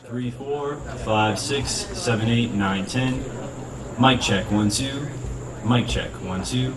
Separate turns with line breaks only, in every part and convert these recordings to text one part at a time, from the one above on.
3, 4, 5, 6, 7, 8, 9, 10. Mic check, 1, 2. Mic check, 1, 2.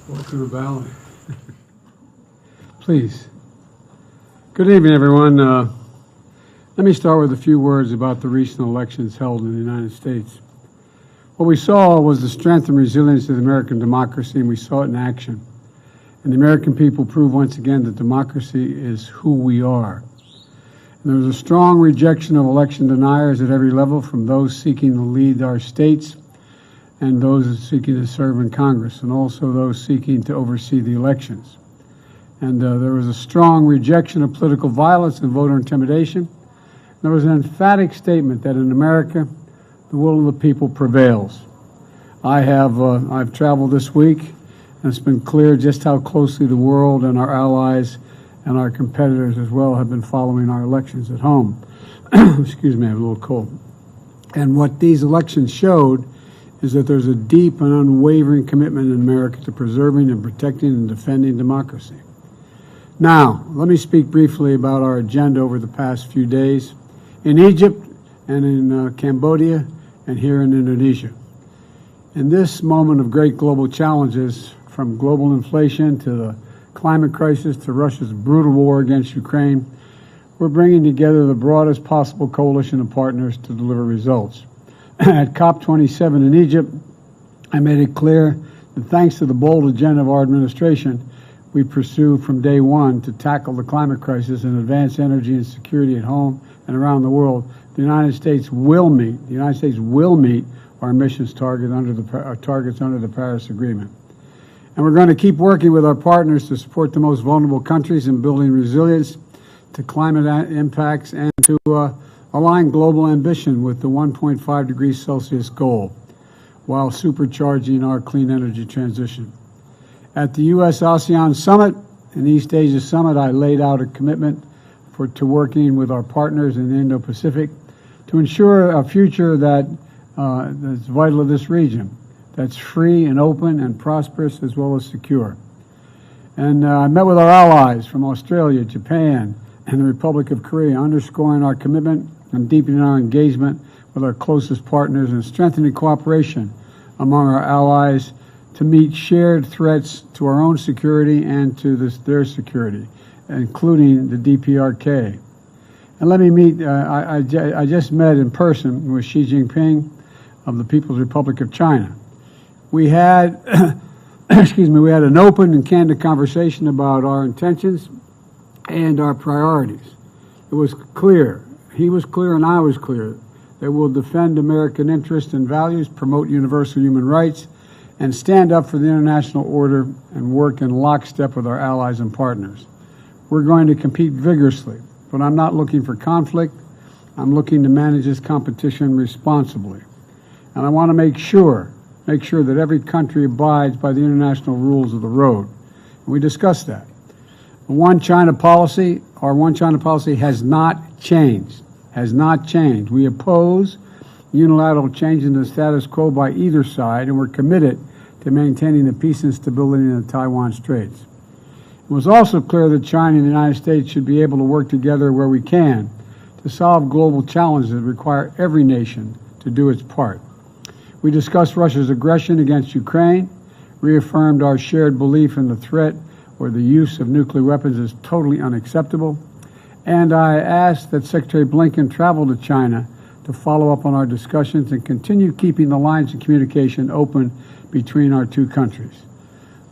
Welcome to Valley. Please. Good evening, everyone. Let me start with a few words about the recent elections held in the United States. What we saw was the strength and resilience of the American democracy, and we saw it in action. And the American people proved once again that democracy is who we are. And there was a strong rejection of election deniers at every level, from those seeking to lead our states and those seeking to serve in Congress, and also those seeking to oversee the elections. And there was a strong rejection of political violence and voter intimidation. There was an emphatic statement that in America, the will of the people prevails. I've traveled this week, and it's been clear just how closely the world and our allies and our competitors as well have been following our elections at home. Excuse me, I have a little cold. And what these elections showed is that there's a deep and unwavering commitment in America to preserving and protecting and defending democracy. Now, let me speak briefly about our agenda over the past few days in Egypt and in Cambodia and here in Indonesia. In this moment of great global challenges, from global inflation to the climate crisis to Russia's brutal war against Ukraine, we're bringing together the broadest possible coalition of partners to deliver results. At COP27 in Egypt, I made it clear that thanks to the bold agenda of our administration, we pursue from day one to tackle the climate crisis and advance energy and security at home and around the world. The United States will meet our emissions targets under the Paris Agreement. And we're going to keep working with our partners to support the most vulnerable countries in building resilience to climate impacts and to align global ambition with the 1.5 degrees Celsius goal while supercharging our clean energy transition. At the U.S.-ASEAN Summit and East Asia Summit, I laid out a commitment to working with our partners in the Indo-Pacific to ensure a future that's vital to this region, that's free and open and prosperous as well as secure. And I met with our allies from Australia, Japan, and the Republic of Korea, underscoring our commitment and deepening our engagement with our closest partners and strengthening cooperation among our allies to meet shared threats to our own security and to their security, including the DPRK. And let me meet, I just met in person with Xi Jinping of the People's Republic of China. We had, we had an open and candid conversation about our intentions and our priorities. It was clear, he was clear and I was clear, that we'll defend American interests and values, promote universal human rights, and stand up for the international order and work in lockstep with our allies and partners. We're going to compete vigorously, but I'm not looking for conflict. I'm looking to manage this competition responsibly. And I want to make sure that every country abides by the international rules of the road. And we discussed that. Our One China policy has not changed, We oppose unilateral change in the status quo by either side, and we're committed to maintaining the peace and stability in the Taiwan Straits. It was also clear that China and the United States should be able to work together where we can to solve global challenges that require every nation to do its part. We discussed Russia's aggression against Ukraine, reaffirmed our shared belief in the threat or the use of nuclear weapons is totally unacceptable, and I asked that Secretary Blinken travel to China to follow up on our discussions and continue keeping the lines of communication open between our two countries.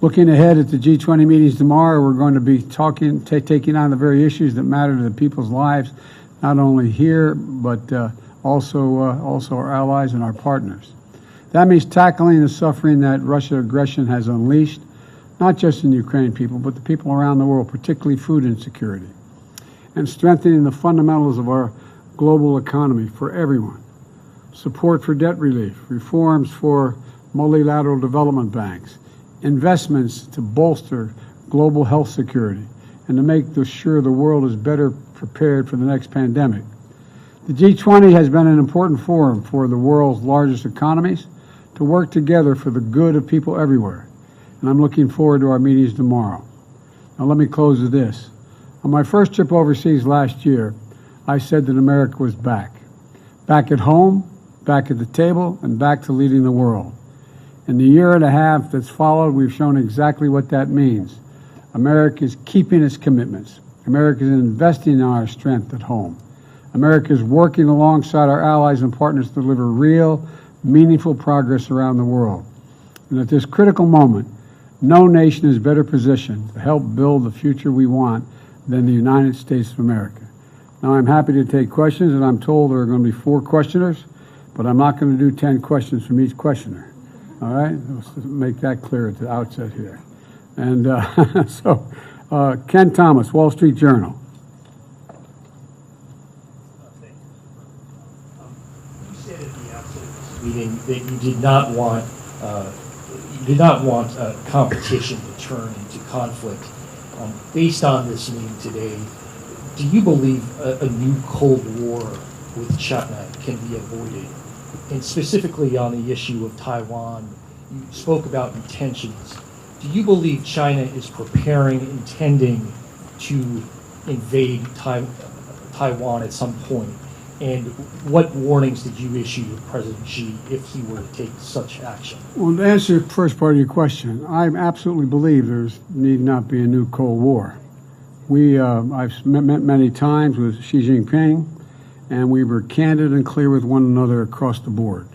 Looking ahead at the G20 meetings tomorrow, we're going to be taking on the very issues that matter to the people's lives, not only here, but also our allies and our partners. That means tackling the suffering that Russian aggression has unleashed, not just in Ukraine people, but the people around the world, particularly food insecurity, and strengthening the fundamentals of our global economy for everyone. Support for debt relief, reforms for multilateral development banks, investments to bolster global health security, and to make sure the world is better prepared for the next pandemic. The G20 has been an important forum for the world's largest economies to work together for the good of people everywhere, and I'm looking forward to our meetings tomorrow. Now let me close with this. On my first trip overseas last year, I said that America was back at home, back at the table, and back to leading the world. In the year and a half that's followed, we've shown exactly what that means. America is keeping its commitments. America is investing in our strength at home. America is working alongside our allies and partners to deliver real, meaningful progress around the world. And at this critical moment, no nation is better positioned to help build the future we want than the United States of America. Now, I'm happy to take questions, and I'm told there are going to be 4 questioners, but I'm not going to do 10 questions from each questioner. All right? Let's make that clear at the outset here. And Ken Thomas, Wall Street Journal.
You said at the outset of this meeting that you did not want competition to turn into conflict. Based on this meeting today, do you believe a new Cold War with China can be avoided? And specifically on the issue of Taiwan, you spoke about intentions. Do you believe China is intending to invade Taiwan at some point? And what warnings did you issue to President Xi if he were to take such action?
Well, to answer the first part of your question, I absolutely believe there need not be a new Cold War. I've met many times with Xi Jinping, and we were candid and clear with one another across the board.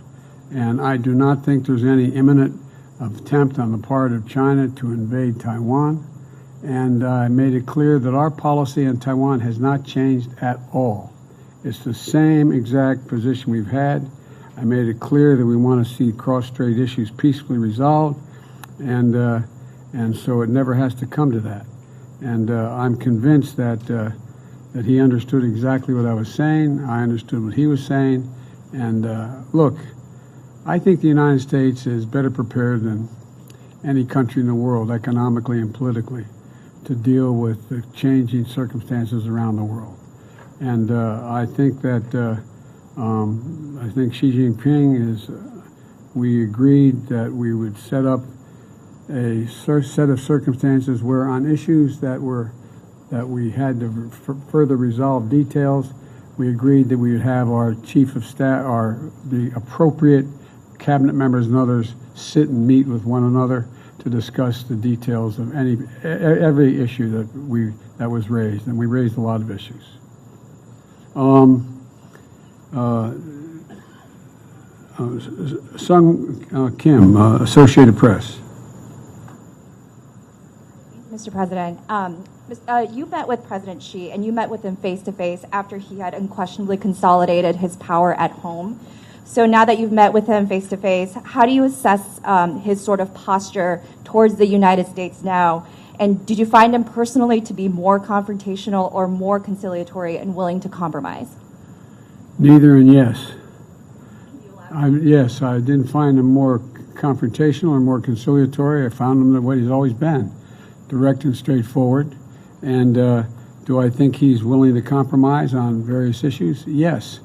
And I do not think there's any imminent attempt on the part of China to invade Taiwan. And I made it clear that our policy on Taiwan has not changed at all. It's the same exact position we've had. I made it clear that we want to see cross-strait issues peacefully resolved, and so it never has to come to that. And I'm convinced that he understood exactly what I was saying. I understood what he was saying. And look, I think the United States is better prepared than any country in the world, economically and politically, to deal with the changing circumstances around the world. And I think that I think Xi Jinping we agreed that we would set up a set of circumstances where on issues that we had to further resolve details, we agreed that we would have our chief of staff, the appropriate cabinet members and others sit and meet with one another to discuss the details of every issue that was raised, and we raised a lot of issues. Sung Kim, Associated Press.
Mr. President, you met with President Xi, and you met with him face-to-face after he had unquestionably consolidated his power at home. So now that you've met with him face-to-face, how do you assess his sort of posture towards the United States now? And did you find him personally to be more confrontational or more conciliatory and willing to compromise?
Neither and yes. Yes, I didn't find him more confrontational or more conciliatory. I found him the way he's always been, direct and straightforward. And do I think he's willing to compromise on various issues? Yes.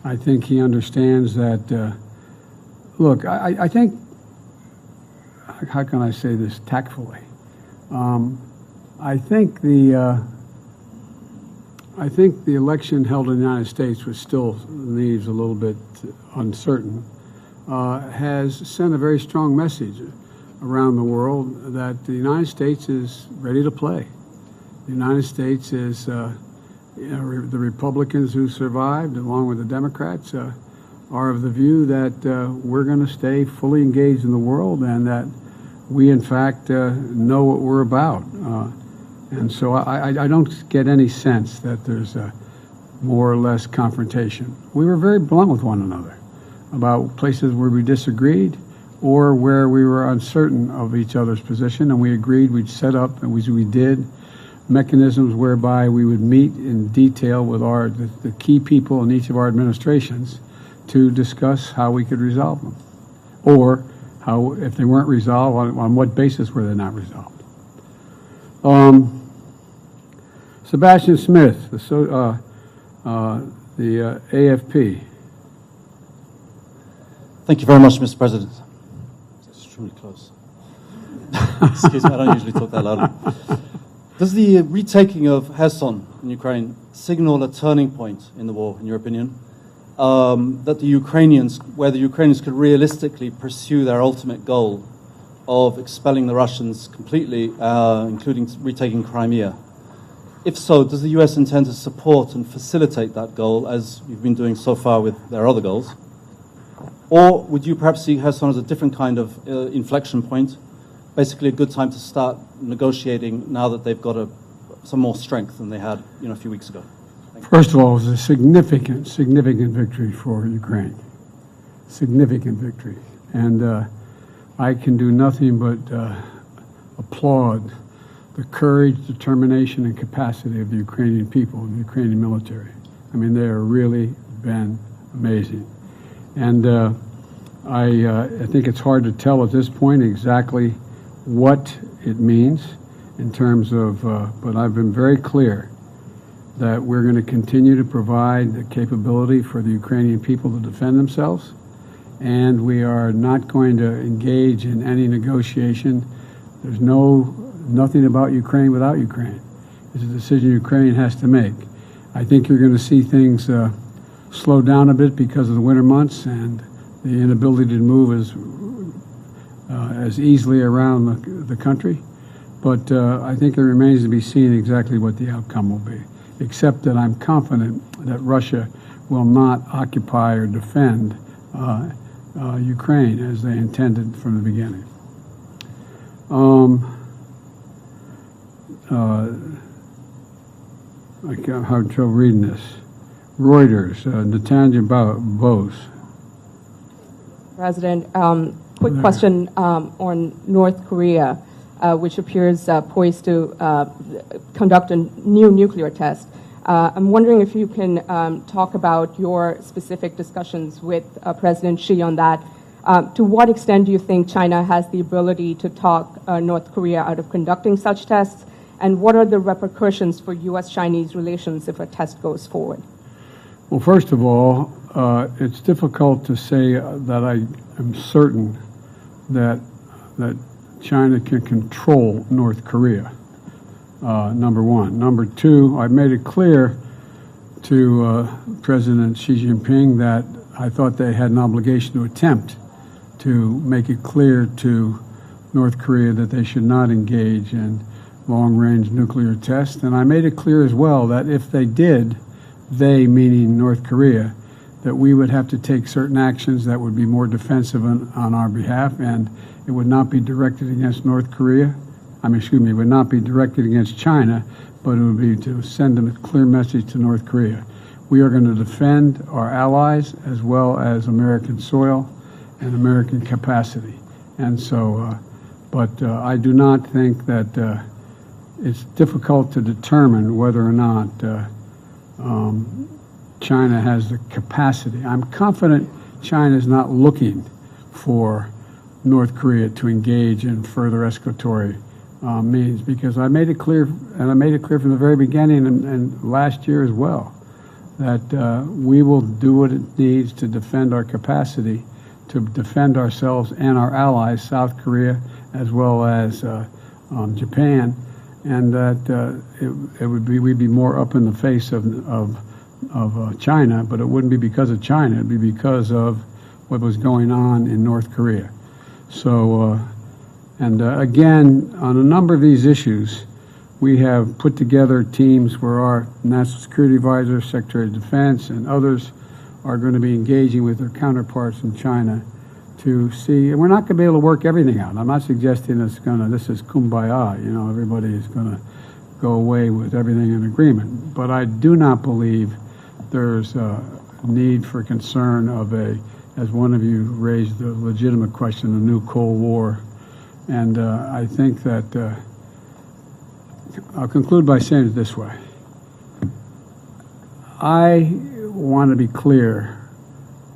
I think he understands that, look, I think, how can I say this tactfully? I think the election held in the United States, which still leaves a little bit uncertain, has sent a very strong message around the world that the United States is ready to play. The United States is, the Republicans who survived, along with the Democrats, are of the view that we're going to stay fully engaged in the world and that we, in fact, know what we're about. And so I don't get any sense that there's more or less confrontation. We were very blunt with one another about places where we disagreed or where we were uncertain of each other's position, and we agreed we'd set up, and we did, mechanisms whereby we would meet in detail with the key people in each of our administrations to discuss how we could resolve them, or how, if they weren't resolved, on what basis were they not resolved. Sebastian Smith, the AFP.
Thank you very much, Mr. President. It's truly close. Excuse me, I don't usually talk that loudly. Does the retaking of Kherson in Ukraine signal a turning point in the war, in your opinion? that the Ukrainians could realistically pursue their ultimate goal of expelling the Russians completely, including retaking Crimea? If so, does the U.S. intend to support and facilitate that goal, as you've been doing so far with their other goals? Or would you perhaps see Kherson as a different kind of inflection point, basically a good time to start negotiating now that they've got some more strength than they had a few weeks ago?
First of all, it was a significant victory for Ukraine. Significant victory. And I can do nothing but applaud the courage, determination, and capacity of the Ukrainian people and the Ukrainian military. I mean, they have really been amazing. And I think it's hard to tell at this point exactly what it means in terms of, but I've been very clear that we're going to continue to provide the capability for the Ukrainian people to defend themselves, and we are not going to engage in any negotiation. There's nothing about Ukraine without Ukraine. It's a decision Ukraine has to make. I think you're going to see things slow down a bit because of the winter months and the inability to move as easily around the country. But I think it remains to be seen exactly what the outcome will be, except that I'm confident that Russia will not occupy or defend Ukraine as they intended from the beginning. I can't have trouble reading this. Reuters, Natanja Bose.
President, quick question on North Korea, which appears poised to conduct a new nuclear test. I'm wondering if you can talk about your specific discussions with President Xi on that. To what extent do you think China has the ability to talk North Korea out of conducting such tests? And what are the repercussions for U.S.-Chinese relations if a test goes forward?
Well, first of all, it's difficult to say that I am certain that China can control North Korea, number one. Number two, I've made it clear to President Xi Jinping that I thought they had an obligation to attempt to make it clear to North Korea that they should not engage in long-range nuclear tests. And I made it clear as well that if they did, they, meaning North Korea, that we would have to take certain actions that would be more defensive on our behalf, and it would not be directed against North Korea. It would not be directed against China, but it would be to send a clear message to North Korea. We are going to defend our allies as well as American soil and American capacity. And so, but I do not think that it's difficult to determine whether or not China has the capacity. I'm confident China is not looking for North Korea to engage in further escalatory means, because I made it clear, and I made it clear from the very beginning and last year as well, that we will do what it needs to defend our capacity, to defend ourselves and our allies, South Korea as well as Japan, and that we'd be more up in the face of China, but it wouldn't be because of China. It'd be because of what was going on in North Korea. So, again, on a number of these issues, we have put together teams where our National Security Advisor, Secretary of Defense, and others are going to be engaging with their counterparts in China to see, and we're not going to be able to work everything out. I'm not suggesting this is kumbaya, everybody is going to go away with everything in agreement. But I do not believe there's a need for concern of as one of you raised the legitimate question, a new Cold War. And I think that I'll conclude by saying it this way. I want to be clear,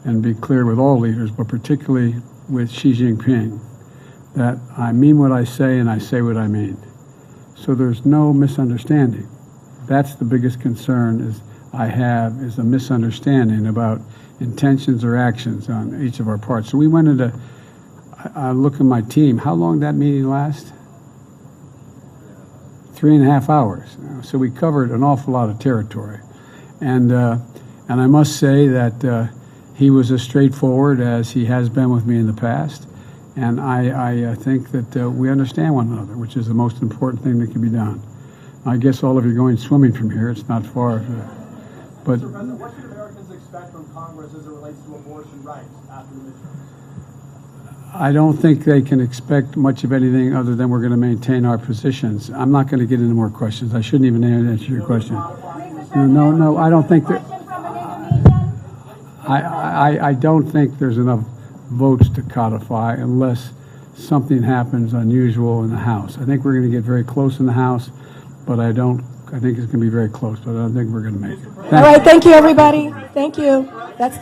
and be clear with all leaders, but particularly with Xi Jinping, that I mean what I say and I say what I mean. So there's no misunderstanding. That's the biggest concern I have is a misunderstanding about intentions or actions on each of our parts. So we went into, I look at my team, how long did that meeting last? 3.5 hours. So we covered an awful lot of territory. And I must say that he was as straightforward as he has been with me in the past. And I think that we understand one another, which is the most important thing that can be done. I guess all of you are going swimming from here. It's not far. But
Mr. President, what should Americans expect from Congress as it relates to abortion rights after the midterms?
I don't think they can expect much of anything other than we're going to maintain our positions. I'm not going to get into more questions. I shouldn't even answer your question. No, I don't think that. I don't think there's enough votes to codify unless something happens unusual in the House. I think we're going to get very close in the House, but I think it's going to be very close, but I don't think we're going to make it.
All right, thank you, everybody. Thank you. That